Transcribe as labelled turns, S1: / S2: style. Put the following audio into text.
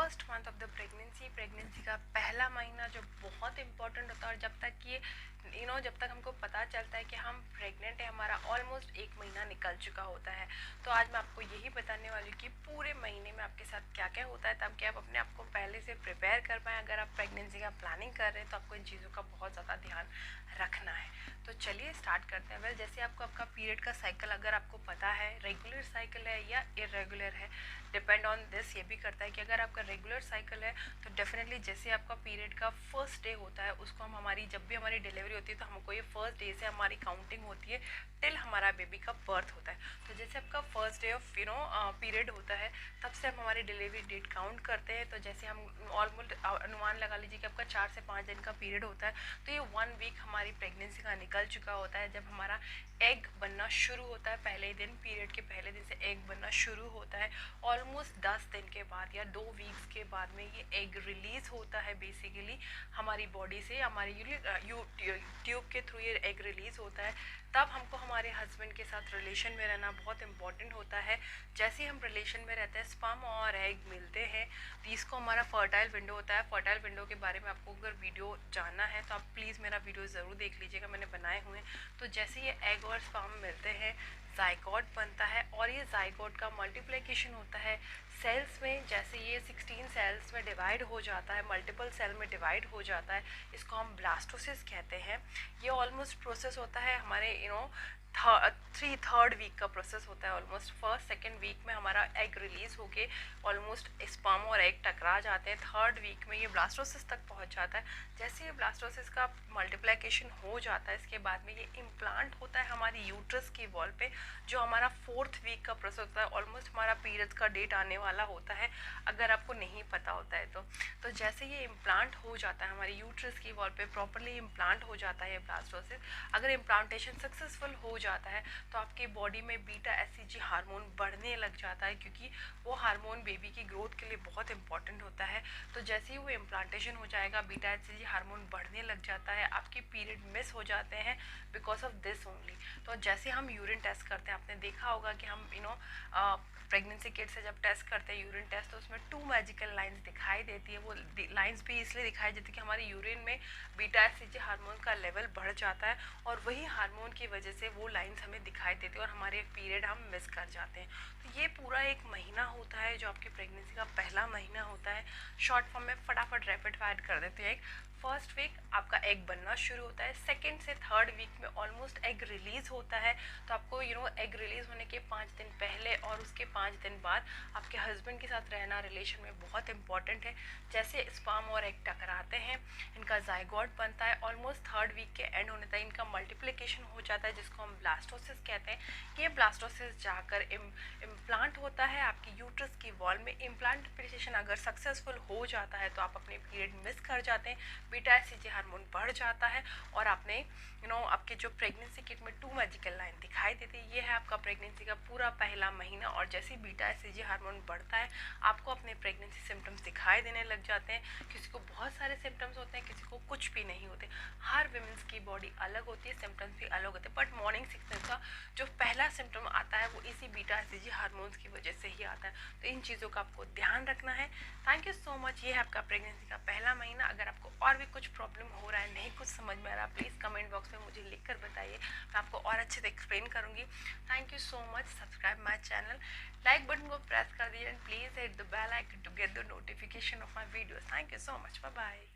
S1: First month of the pregnancy का पहला महीना जो बहुत इंपॉर्टेंट होता है। और जब तक ये जब तक हमको पता चलता है कि हम प्रेग्नेंट है, हमारा ऑलमोस्ट 1 महीना निकल चुका होता है। तो आज मैं आपको यही बताने वाली हूँ कि पूरे महीने में आपके साथ क्या क्या होता है, ताकि आप अपने आप को पहले से प्रिपेयर कर पाएँ। अगर आप प्रेगनेंसी का प्लानिंग कर रहे हैं तो आपको इन चीज़ों का बहुत ज़्यादा ध्यान रखना है। तो चलिए स्टार्ट करते हैं। वेल, जैसे आपको आपका पीरियड का साइकिल अगर आपको पता है, रेगुलर साइकिल है या इरेगुलर है, डिपेंड ऑन दिस ये भी करता है कि अगर आपका रेगुलर साइकिल है तो डेफिनेटली जैसे आपका पीरियड का फर्स्ट डे होता है, उसको हम हमारी जब भी हमारी डिलीवरी होती है तो हमको ये फर्स्ट डे से हमारी काउंटिंग होती है टिल हमारा बेबी का बर्थ होता है। तो जैसे आपका फर्स्ट डे ऑफ पीरियड होता है, तब से हम हमारी डिलीवरी डेट काउंट करते हैं। तो जैसे हम ऑलमोस्ट अनुमान लगा लीजिए कि आपका 4 से 5 दिन का पीरियड होता है, तो ये 1 वीक हमारी प्रेगनेंसी का निकल चुका होता है। जब हमारा एग बनना शुरू होता है, पहले दिन पीरियड के पहले दिन से एग बनना शुरू होता है। ऑलमोस्ट 10 दिन के बाद या 2 वीक्स के बाद में ये एग रिलीज होता है। बेसिकली हमारी बॉडी से हमारी ट्यूब के थ्रू ये एग रिलीज होता है। तब हमको हमारे हस्बैंड के साथ रिलेशन में रहना बहुत इंपॉर्टेंट होता है। जैसे हम रिलेशन में रहते हैं, स्पर्म और एग मिलते हैं, तो इसको हमारा फर्टाइल विंडो होता है। फर्टाइल विंडो के बारे में आपको अगर वीडियो जानना है तो आप प्लीज़ मेरा वीडियो ज़रूर देख लीजिएगा, मैंने बनाए हुए हैं। तो जैसे ये एग और स्पर्म मिलते हैं, जाइगोट बनता है और ये जाइगोट का मल्टीप्लिकेशन होता है सेल्स में। जैसे ये 16 सेल्स में डिवाइड हो जाता है, मल्टीपल सेल में डिवाइड हो जाता है, इसको हम ब्लास्टोसिस कहते हैं। ये ऑलमोस्ट प्रोसेस होता है हमारे थर्ड वीक का प्रोसेस होता है। ऑलमोस्ट फर्स्ट सेकेंड वीक में हमारा एग रिलीज होके ऑलमोस्ट स्पर्म और एग टकरा जाते हैं। थर्ड वीक में ये ब्लास्टोसिस तक पहुंच जाता है। जैसे ये ब्लास्टोसिस का मल्टीप्लिकेशन हो जाता है, इसके बाद में ये इम्प्लांट होता है हमारी यूट्रस की वॉल पे, जो हमारा 4th वीक का प्रोसेस होता है। ऑलमोस्ट हमारा पीरियड्स का डेट आने वाला होता है, अगर आपको नहीं पता होता है तो जैसे ये इम्प्लांट हो जाता है हमारी यूट्रस की वॉल पे, प्रॉपरली इम्प्लांट हो जाता है ब्लास्टोसिस। अगर इम्प्लांटेशन सक्सेसफुल हो जाता है तो आपकी बॉडी में बीटा एससीजी हार्मोन बढ़ने लग जाता है, क्योंकि वो हार्मोन बेबी की ग्रोथ के लिए बहुत इंपॉर्टेंट होता है। तो जैसे ही वो इम्प्लांटेशन हो जाएगा, बीटा एससीजी हार्मोन बढ़ने लग जाता है, आपके पीरियड मिस हो जाते हैं बिकॉज ऑफ दिस ओनली। तो जैसे हम यूरिन टेस्ट करते हैं, आपने देखा होगा कि हम प्रेगनेंसी किट से जब टेस्ट करते हैं यूरिन टेस्ट, तो उसमें 2 मैजिकल लाइंस दिखाई देती है। वो लाइंस भी इसलिए दिखाई देती है कि हमारी यूरिन में बीटा एससीजी हार्मोन का लेवल बढ़ जाता है, और वही हार्मोन की वजह से वो लाइंस हमें दिखाई देती है और हमारे पीरियड हम मिस कर जाते हैं। तो ये पूरा एक महीना होता है जो आपकी प्रेगनेंसी का पहला महीना होता है। शॉर्ट फॉर्म में फटाफट रैपिड फायर कर देते हैं। फर्स्ट वीक आपका एग बनना शुरू होता है, सेकेंड से थर्ड वीक में ऑलमोस्ट एग रिलीज होता है। तो आपको एग रिलीज होने के 5 दिन पहले और उसके 5 दिन बाद आपके हस्बैंड के साथ रहना रिलेशन में बहुत इंपॉर्टेंट है। जैसे स्पर्म और एग टकराते हैं, इनका जाइगोट बनता है, ऑलमोस्ट थर्ड वीक के एंड होने तक इनका मल्टीप्लिकेशन हो जाता है, जिसको हम ब्लास्टोसिस कहते हैं। ये ब्लास्टोसिस जाकर इम्प्लांट होता है आपकी यूट्रस की वॉल में। इम्प्लांटेशन अगर सक्सेसफुल हो जाता है तो आप अपने पीरियड मिस कर जाते हैं, बीटा एससीजी हार्मोन बढ़ जाता है, और आपने आपके जो प्रेगनेंसी किट में 2 मैजिकल लाइन दिखाई देती है। ये है आपका प्रेगनेंसी का पूरा पहला महीना। और जैसे ही बीटा एससीजी हार्मोन बढ़ता है, आपको अपने प्रेगनेंसी सिम्टम्स दिखाई देने लग जाते हैं। किसी को बहुत सारे सिम्टम्स होते हैं, किसी को कुछ भी नहीं होते। हर विमेंस की बॉडी अलग होती है, सिम्टम्स भी अलग होते हैं, बट मॉर्निंग सिकनेस का जो पहला सिम्टम आता है वो इसी बीटा एससीजी हार्मोन्स की वजह से ही आता है। तो इन चीज़ों का आपको ध्यान रखना है। Thank you so much. ये है आपका प्रेगनेंसी का पहला महीना। अगर आपको और भी कुछ प्रॉब्लम हो रहा है, नहीं कुछ समझ में आ रहा, प्लीज़ कमेंट बॉक्स में मुझे लिख कर बताइए, मैं आपको और अच्छे से एक्सप्लेन करूँगी। Thank you so much. Subscribe my channel, like button को प्रेस कर दीजिए, and please hit the bell icon to get the notification of my videos. Thank you so much. Bye bye.